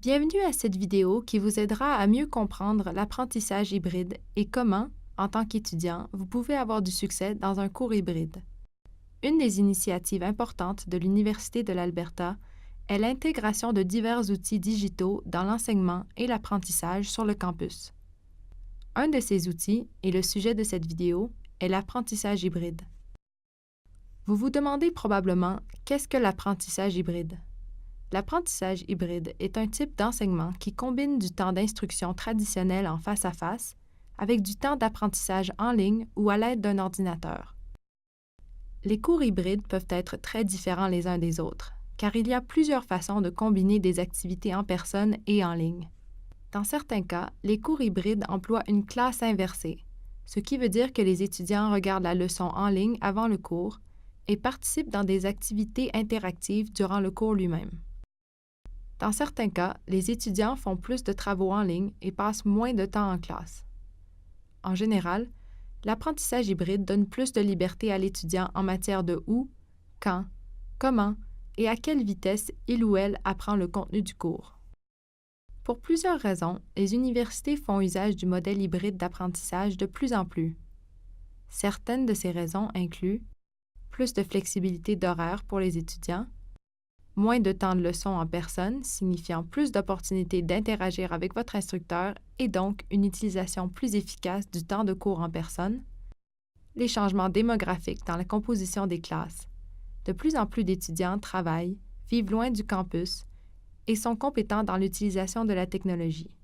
Bienvenue à cette vidéo qui vous aidera à mieux comprendre l'apprentissage hybride et comment, en tant qu'étudiant, vous pouvez avoir du succès dans un cours hybride. Une des initiatives importantes de l'Université de l'Alberta est l'intégration de divers outils digitaux dans l'enseignement et l'apprentissage sur le campus. Un de ces outils, et le sujet de cette vidéo, est l'apprentissage hybride. Vous vous demandez probablement qu'est-ce que l'apprentissage hybride? L'apprentissage hybride est un type d'enseignement qui combine du temps d'instruction traditionnel en face à face avec du temps d'apprentissage en ligne ou à l'aide d'un ordinateur. Les cours hybrides peuvent être très différents les uns des autres, car il y a plusieurs façons de combiner des activités en personne et en ligne. Dans certains cas, les cours hybrides emploient une classe inversée, ce qui veut dire que les étudiants regardent la leçon en ligne avant le cours et participent dans des activités interactives durant le cours lui-même. Dans certains cas, les étudiants font plus de travaux en ligne et passent moins de temps en classe. En général, l'apprentissage hybride donne plus de liberté à l'étudiant en matière de où, quand, comment et à quelle vitesse il ou elle apprend le contenu du cours. Pour plusieurs raisons, les universités font usage du modèle hybride d'apprentissage de plus en plus. Certaines de ces raisons incluent plus de flexibilité d'horaire pour les étudiants, moins de temps de leçon en personne, signifiant plus d'opportunités d'interagir avec votre instructeur et donc une utilisation plus efficace du temps de cours en personne, les changements démographiques dans la composition des classes. De plus en plus d'étudiants travaillent, vivent loin du campus et sont compétents dans l'utilisation de la technologie.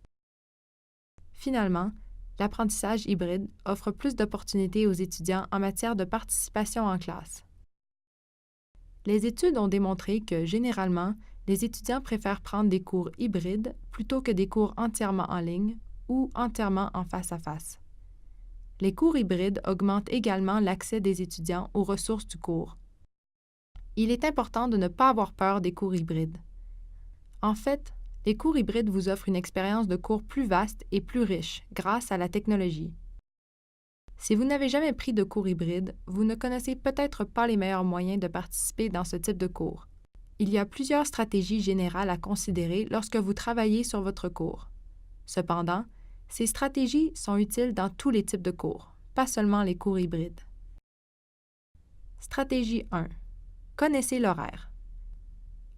Finalement, l'apprentissage hybride offre plus d'opportunités aux étudiants en matière de participation en classe. Les études ont démontré que, généralement, les étudiants préfèrent prendre des cours hybrides plutôt que des cours entièrement en ligne ou entièrement en face à face. Les cours hybrides augmentent également l'accès des étudiants aux ressources du cours. Il est important de ne pas avoir peur des cours hybrides. En fait, les cours hybrides vous offrent une expérience de cours plus vaste et plus riche grâce à la technologie. Si vous n'avez jamais pris de cours hybride, vous ne connaissez peut-être pas les meilleurs moyens de participer dans ce type de cours. Il y a plusieurs stratégies générales à considérer lorsque vous travaillez sur votre cours. Cependant, ces stratégies sont utiles dans tous les types de cours, pas seulement les cours hybrides. Stratégie 1. Connaissez l'horaire.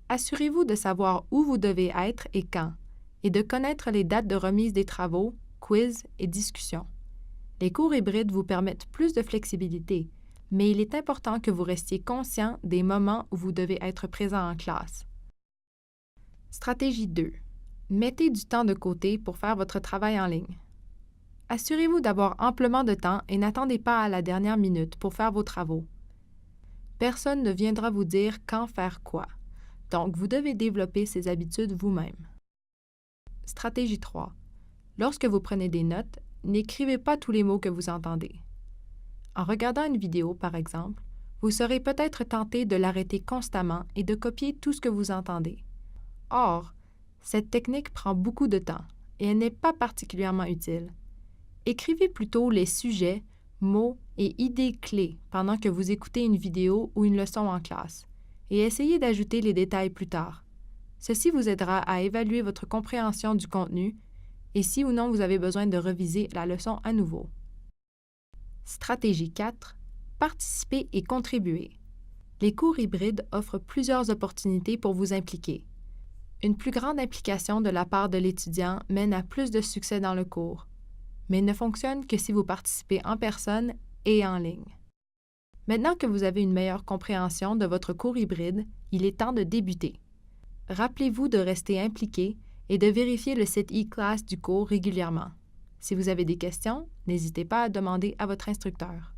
Assurez-vous de savoir où vous devez être et quand, et de connaître les dates de remise des travaux, quiz et discussions. Les cours hybrides vous permettent plus de flexibilité, mais il est important que vous restiez conscient des moments où vous devez être présent en classe. Stratégie 2. Mettez du temps de côté pour faire votre travail en ligne. Assurez-vous d'avoir amplement de temps et n'attendez pas à la dernière minute pour faire vos travaux. Personne ne viendra vous dire quand faire quoi, donc vous devez développer ces habitudes vous-même. Stratégie 3. Lorsque vous prenez des notes, n'écrivez pas tous les mots que vous entendez. En regardant une vidéo, par exemple, vous serez peut-être tenté de l'arrêter constamment et de copier tout ce que vous entendez. Or, cette technique prend beaucoup de temps et elle n'est pas particulièrement utile. Écrivez plutôt les sujets, mots et idées clés pendant que vous écoutez une vidéo ou une leçon en classe et essayez d'ajouter les détails plus tard. Ceci vous aidera à évaluer votre compréhension du contenu et si ou non vous avez besoin de reviser la leçon à nouveau. Stratégie 4. Participer et contribuer. Les cours hybrides offrent plusieurs opportunités pour vous impliquer. Une plus grande implication de la part de l'étudiant mène à plus de succès dans le cours, mais ne fonctionne que si vous participez en personne et en ligne. Maintenant que vous avez une meilleure compréhension de votre cours hybride, il est temps de débuter. Rappelez-vous de rester impliqué et de vérifier le site e-class du cours régulièrement. Si vous avez des questions, n'hésitez pas à demander à votre instructeur.